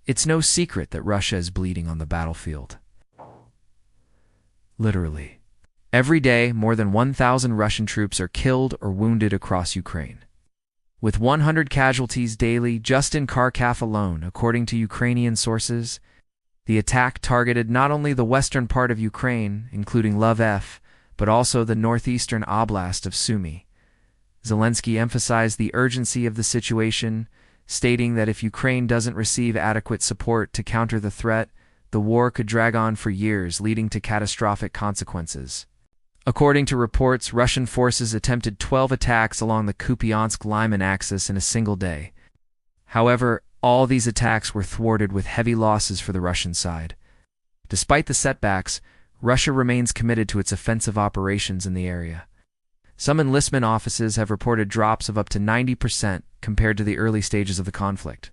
It's no secret that Russia is bleeding on the battlefield. Literally. Every day, more than 1,000 Russian troops are killed or wounded across Ukraine. With 100 casualties daily just in Kharkiv alone, according to Ukrainian sources, the attack targeted not only the western part of Ukraine, including Lviv, but also the northeastern oblast of Sumy. Zelensky emphasized the urgency of the situation, stating that if Ukraine doesn't receive adequate support to counter the threat, the war could drag on for years, leading to catastrophic consequences. According to reports, Russian forces attempted 12 attacks along the Kupiansk-Lyman axis in a single day. However, all these attacks were thwarted with heavy losses for the Russian side. Despite the setbacks, Russia remains committed to its offensive operations in the area. Some enlistment offices have reported drops of up to 90% compared to the early stages of the conflict.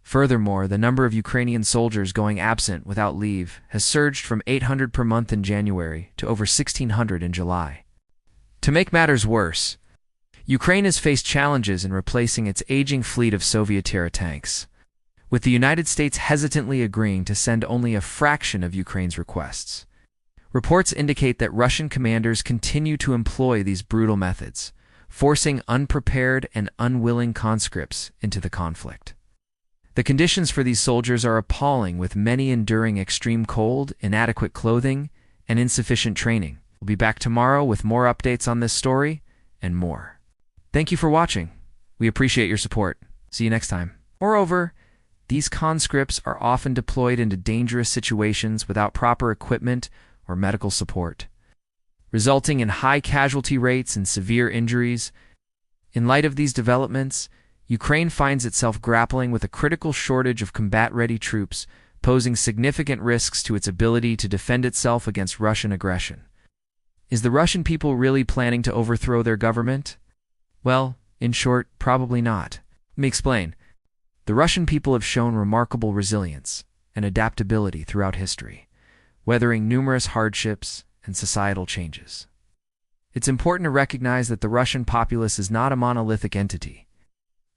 Furthermore, the number of Ukrainian soldiers going absent without leave has surged from 800 per month in January to over 1,600 in July. To make matters worse, Ukraine has faced challenges in replacing its aging fleet of Soviet-era tanks, with the United States hesitantly agreeing to send only a fraction of Ukraine's requests. Reports indicate that Russian commanders continue to employ these brutal methods, forcing unprepared and unwilling conscripts into the conflict. The conditions for these soldiers are appalling, with many enduring extreme cold, inadequate clothing, and insufficient training. We'll be back tomorrow with more updates on this story and more. Thank you for watching. We appreciate your support. See you next time. Moreover, these conscripts are often deployed into dangerous situations without proper equipment or medical support, resulting in high casualty rates and severe injuries. In light of these developments, Ukraine finds itself grappling with a critical shortage of combat-ready troops, posing significant risks to its ability to defend itself against Russian aggression. Is the Russian people really planning to overthrow their government? Well, in short, probably not. Let me explain. The Russian people have shown remarkable resilience and adaptability throughout history, weathering numerous hardships and societal changes. It's important to recognize that the Russian populace is not a monolithic entity,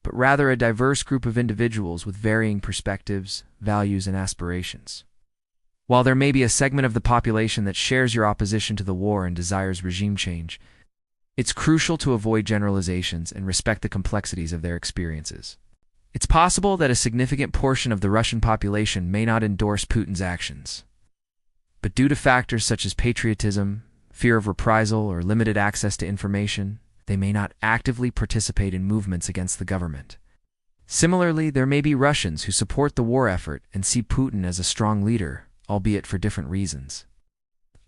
but rather a diverse group of individuals with varying perspectives, values, and aspirations. While there may be a segment of the population that shares your opposition to the war and desires regime change, it's crucial to avoid generalizations and respect the complexities of their experiences. It's possible that a significant portion of the Russian population may not endorse Putin's actions, but due to factors such as patriotism, fear of reprisal, or limited access to information, they may not actively participate in movements against the government. Similarly, there may be Russians who support the war effort and see Putin as a strong leader, albeit for different reasons.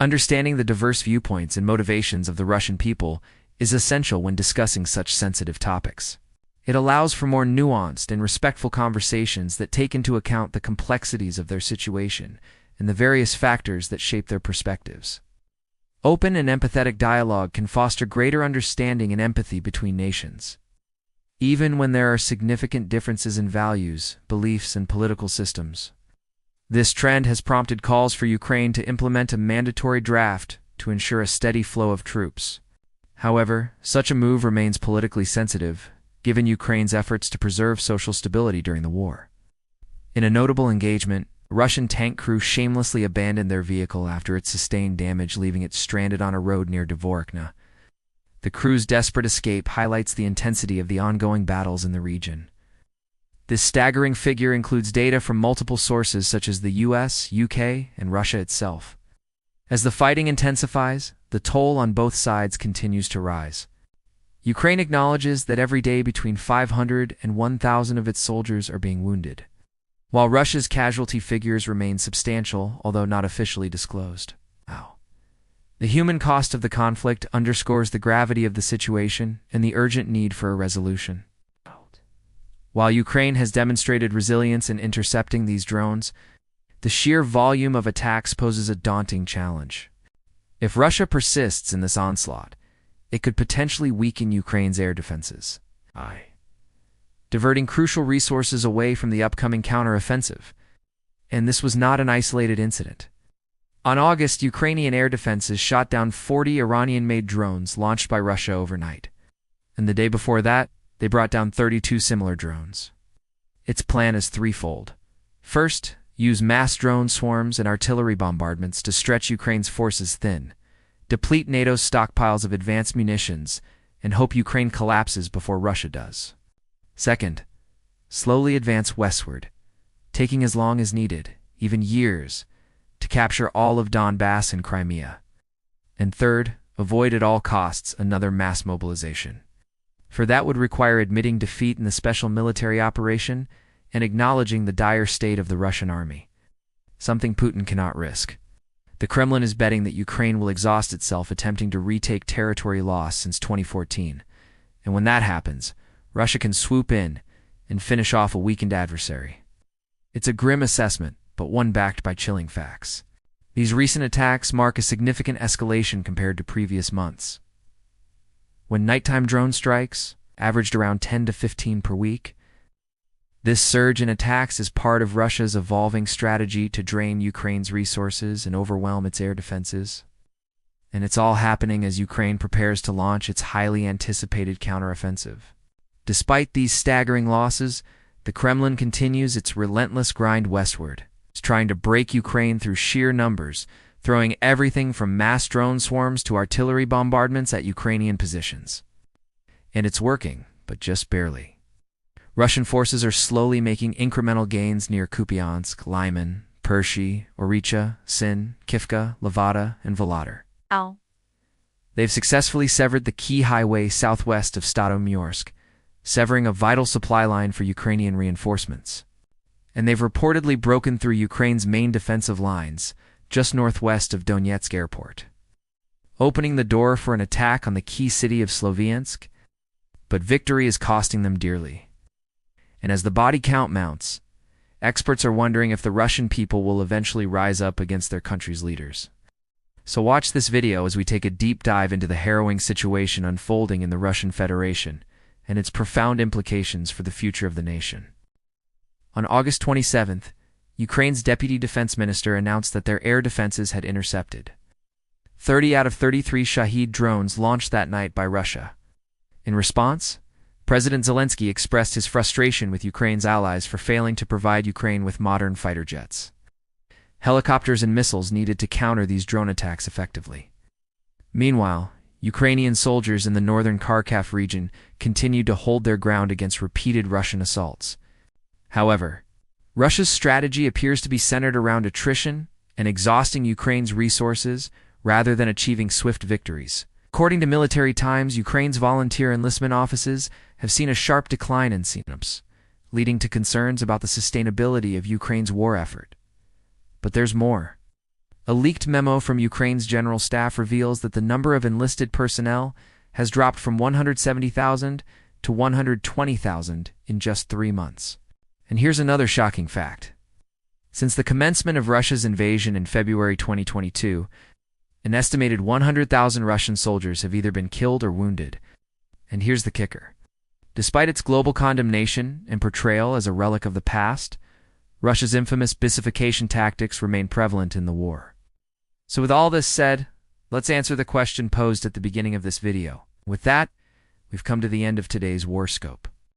Understanding the diverse viewpoints and motivations of the Russian people is essential when discussing such sensitive topics. It allows for more nuanced and respectful conversations that take into account the complexities of their situation and the various factors that shape their perspectives. Open and empathetic dialogue can foster greater understanding and empathy between nations. Even when there are significant differences in values, beliefs, and political systems. This trend has prompted calls for Ukraine to implement a mandatory draft to ensure a steady flow of troops. However, such a move remains politically sensitive, given Ukraine's efforts to preserve social stability during the war. In a notable engagement, a Russian tank crew shamelessly abandoned their vehicle after it sustained damage, leaving it stranded on a road near Dvorkna. The crew's desperate escape highlights the intensity of the ongoing battles in the region. This staggering figure includes data from multiple sources such as the US, UK, and Russia itself. As the fighting intensifies, the toll on both sides continues to rise. Ukraine acknowledges that every day between 500 and 1,000 of its soldiers are being wounded, while Russia's casualty figures remain substantial, although not officially disclosed. The human cost of the conflict underscores the gravity of the situation and the urgent need for a resolution. While Ukraine has demonstrated resilience in intercepting these drones, the sheer volume of attacks poses a daunting challenge. If Russia persists in this onslaught, it could potentially weaken Ukraine's air defenses, diverting crucial resources away from the upcoming counteroffensive. And this was not an isolated incident. On August, Ukrainian air defenses shot down 40 Iranian-made drones launched by Russia overnight. And the day before that, they brought down 32 similar drones. Its plan is threefold. First, use mass drone swarms and artillery bombardments to stretch Ukraine's forces thin, deplete NATO's stockpiles of advanced munitions, and hope Ukraine collapses before Russia does. Second, slowly advance westward, taking as long as needed, even years, to capture all of Donbass and Crimea. And third, avoid at all costs another mass mobilization. For that would require admitting defeat in the special military operation and acknowledging the dire state of the Russian army, something Putin cannot risk. The Kremlin is betting that Ukraine will exhaust itself attempting to retake territory lost since 2014, and when that happens, Russia can swoop in and finish off a weakened adversary. It's a grim assessment, but one backed by chilling facts. These recent attacks mark a significant escalation compared to previous months, when nighttime drone strikes averaged around 10 to 15 per week. This surge in attacks is part of Russia's evolving strategy to drain Ukraine's resources and overwhelm its air defenses. And it's all happening as Ukraine prepares to launch its highly anticipated counteroffensive. Despite these staggering losses, the Kremlin continues its relentless grind westward. It's trying to break Ukraine through sheer numbers, throwing everything from mass drone swarms to artillery bombardments at Ukrainian positions. And it's working, but just barely. Russian forces are slowly making incremental gains near Kupiansk, Lyman, Pershi, Orycha, Sin, Kivka, Levada, and Volodar. They've successfully severed the key highway southwest of Statomyorsk, severing a vital supply line for Ukrainian reinforcements. And they've reportedly broken through Ukraine's main defensive lines, just northwest of Donetsk airport, opening the door for an attack on the key city of Sloviansk. But victory is costing them dearly. And as the body count mounts, experts are wondering if the Russian people will eventually rise up against their country's leaders. So watch this video as we take a deep dive into the harrowing situation unfolding in the Russian Federation and its profound implications for the future of the nation. On August 27th, Ukraine's deputy defense minister announced that their air defenses had intercepted 30 out of 33 Shahed drones launched that night by Russia. In response, President Zelensky expressed his frustration with Ukraine's allies for failing to provide Ukraine with modern fighter jets, helicopters, and missiles needed to counter these drone attacks effectively. Meanwhile, Ukrainian soldiers in the northern Kharkiv region continued to hold their ground against repeated Russian assaults. However, Russia's strategy appears to be centered around attrition and exhausting Ukraine's resources rather than achieving swift victories. According to Military Times, Ukraine's volunteer enlistment offices have seen a sharp decline in signups, leading to concerns about the sustainability of Ukraine's war effort. But there's more. A leaked memo from Ukraine's general staff reveals that the number of enlisted personnel has dropped from 170,000 to 120,000 in just 3 months. And here's another shocking fact. Since the commencement of Russia's invasion in February 2022, an estimated 100,000 Russian soldiers have either been killed or wounded. And here's the kicker. Despite its global condemnation and portrayal as a relic of the past, Russia's infamous Bissification tactics remain prevalent in the war. So with all this said, let's answer the question posed at the beginning of this video. With that, we've come to the end of today's War Scope.